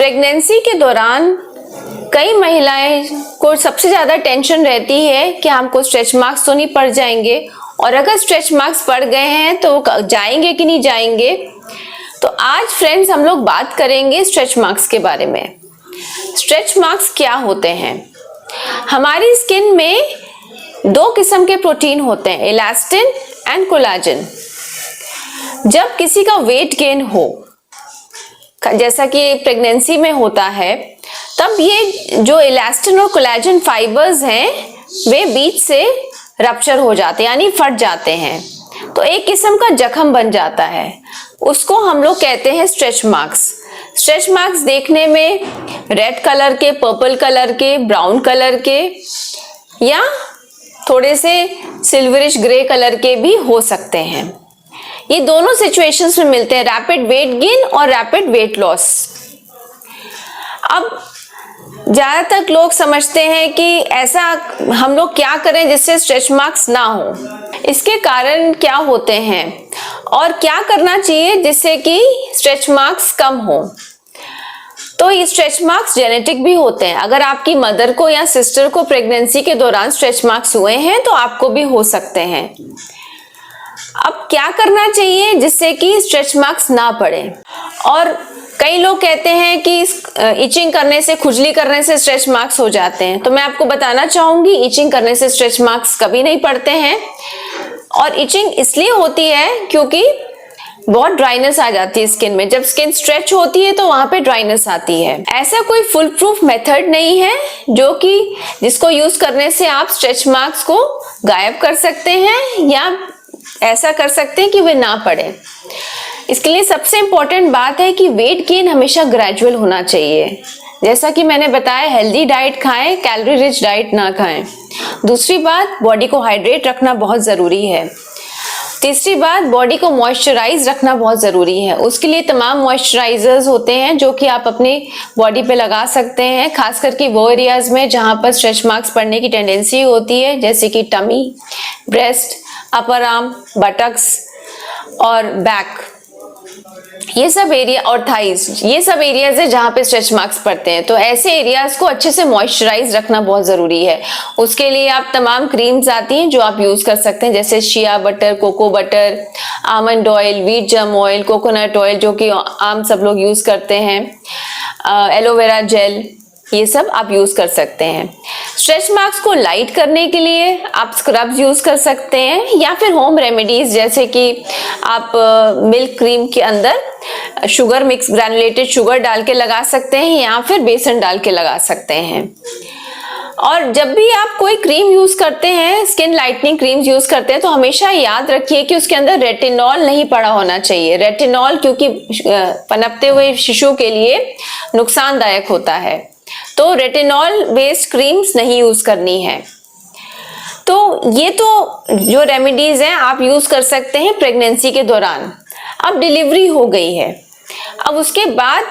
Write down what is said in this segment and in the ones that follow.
Pregnancy के दौरान कई महिलाएं को सबसे ज़्यादा टेंशन रहती है कि हमको स्ट्रेच मार्क्स तो नहीं पड़ जाएंगे, और अगर स्ट्रेच मार्क्स पड़ गए हैं तो जाएंगे कि नहीं जाएंगे। तो आज फ्रेंड्स हम लोग बात करेंगे स्ट्रेच मार्क्स के बारे में। स्ट्रेच मार्क्स क्या होते हैं? हमारी स्किन में दो किस्म के प्रोटीन होते हैं, इलास्टिन एंड कोलाजन। जब किसी का वेट गेन हो, जैसा कि प्रेगनेंसी में होता है, तब ये जो इलास्टिन और कोलाजन फाइबर्स हैं वे बीच से रप्चर हो जाते हैं, यानी फट जाते हैं। तो एक किस्म का जख्म बन जाता है, उसको हम लोग कहते हैं स्ट्रेच मार्क्स। स्ट्रेच मार्क्स देखने में रेड कलर के, पर्पल कलर के, ब्राउन कलर के या थोड़े से सिल्वरिश ग्रे कलर के भी हो सकते हैं। ये दोनों सिचुएशंस में मिलते हैं, रैपिड वेट गेन और रैपिड वेट लॉस। अब ज्यादातर लोग समझते हैं कि ऐसा हम लोग क्या करें जिससे स्ट्रेच मार्क्स ना हो, इसके कारण क्या होते हैं और क्या करना चाहिए जिससे कि स्ट्रेच मार्क्स कम हो। तो ये स्ट्रेच मार्क्स जेनेटिक भी होते हैं। अगर आपकी मदर को या सिस्टर को प्रेगनेंसी के दौरान स्ट्रेच मार्क्स हुए हैं तो आपको भी हो सकते हैं। अब क्या करना चाहिए जिससे कि स्ट्रेच मार्क्स ना पड़े? और कई लोग कहते हैं कि इचिंग करने से, खुजली करने से स्ट्रेच मार्क्स हो जाते हैं। तो मैं आपको बताना चाहूंगी, इचिंग करने से स्ट्रेच मार्क्स कभी नहीं पड़ते हैं। और इचिंग इसलिए होती है क्योंकि बहुत ड्राइनेस आ जाती है स्किन में। जब स्किन स्ट्रेच होती है तो वहां पे ड्राइनेस आती है। ऐसा कोई फुल प्रूफ मेथड नहीं है जो कि जिसको यूज करने से आप स्ट्रेच मार्क्स को गायब कर सकते हैं या ऐसा कर सकते हैं कि वे ना पड़े। इसके लिए सबसे इंपॉर्टेंट बात है कि वेट गेन हमेशा ग्रेजुअल होना चाहिए। जैसा कि मैंने बताया, हेल्दी डाइट खाएं, कैलोरी रिच डाइट ना खाएं। दूसरी बात, बॉडी को हाइड्रेट रखना बहुत जरूरी है। तीसरी बात, बॉडी को मॉइस्चराइज रखना बहुत जरूरी है। उसके लिए तमाम मॉइस्चराइजर्स होते हैं जो कि आप अपनी बॉडी पे लगा सकते हैं, खास करके वो एरियाज में जहां पर स्ट्रेच मार्क्स पड़ने की टेंडेंसी होती है, जैसे कि tummy, breast, upper arm, buttocks और बैक, ये सब एरिया, और थाइज, ये सब एरियाज है जहां पे स्ट्रेच मार्क्स पड़ते हैं। तो ऐसे एरियाज को अच्छे से मॉइस्चराइज रखना बहुत जरूरी है। उसके लिए आप तमाम क्रीम्स आती हैं जो आप यूज कर सकते हैं, जैसे shea butter, cocoa butter, almond oil, wheat germ oil, coconut oil जो कि आम सब लोग यूज करते हैं, एलोवेरा जेल, ये सब आप यूज कर सकते हैं। स्ट्रेच मार्क्स को लाइट करने के लिए आप स्क्रब्स यूज कर सकते हैं या फिर होम रेमेडीज, जैसे कि आप मिल्क क्रीम के अंदर शुगर मिक्स, ग्रैनुलेटेड शुगर डाल के लगा सकते हैं या फिर बेसन डाल के लगा सकते हैं। और जब भी आप कोई क्रीम यूज करते हैं, स्किन लाइटनिंग क्रीम्स यूज करते हैं, तो हमेशा याद रखिए कि उसके अंदर रेटिनॉल नहीं पड़ा होना चाहिए। रेटिनॉल क्योंकि पनपते हुए शिशु के लिए नुकसानदायक होता है, तो रेटिनॉल बेस्ड क्रीम्स नहीं यूज करनी है। तो ये तो जो रेमेडीज हैं आप यूज कर सकते हैं प्रेगनेंसी के दौरान। अब डिलीवरी हो गई है, अब उसके बाद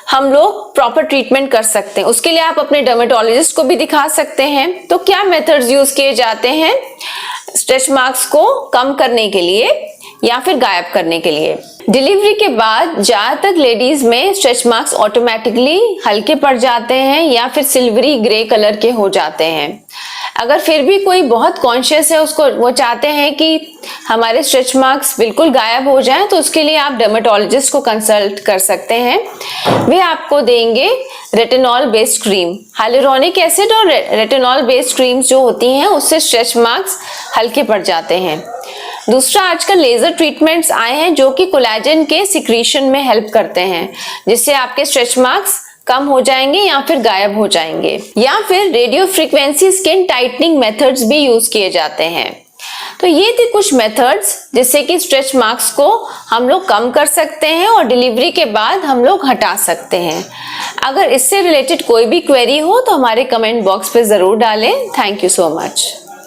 हम लोग प्रॉपर ट्रीटमेंट कर सकते हैं। उसके लिए आप अपने डर्मेटोलॉजिस्ट को भी दिखा सकते हैं। तो क्या मेथड्स यूज किए जाते हैं स्ट्रेच मार्क्स को कम करने के लिए या फिर गायब करने के लिए? डिलीवरी के बाद ज्यादातर लेडीज में स्ट्रेच मार्क्स ऑटोमेटिकली हल्के पड़ जाते हैं या फिर सिल्वरी ग्रे कलर के हो जाते हैं। अगर फिर भी कोई बहुत कॉन्शियस है, उसको वो चाहते हैं कि हमारे स्ट्रेच मार्क्स बिल्कुल गायब हो जाएं, तो उसके लिए आप डर्मेटोलॉजिस्ट को कंसल्ट कर सकते हैं। वे आपको देंगे retinol based cream. Hyaluronic acid और रेटिनॉल बेस्ड क्रीम्स जो होती हैं उससे स्ट्रेच मार्क्स हल्के पड़ जाते हैं। दूसरा, आजकल लेजर ट्रीटमेंट्स आए हैं जो कि कोलेजन के सिक्रीशन में हेल्प करते हैं, जिससे आपके स्ट्रेच मार्क्स कम हो जाएंगे या फिर गायब हो जाएंगे। या फिर radio frequency skin tightening methods भी यूज किए जाते हैं। तो ये थे कुछ मेथड्स जिससे कि स्ट्रेच मार्क्स को हम लोग कम कर सकते हैं और डिलीवरी के बाद हम लोग हटा सकते हैं। अगर इससे रिलेटेड कोई भी क्वेरी हो तो हमारे कमेंट बॉक्स पे जरूर डालें। Thank you so much.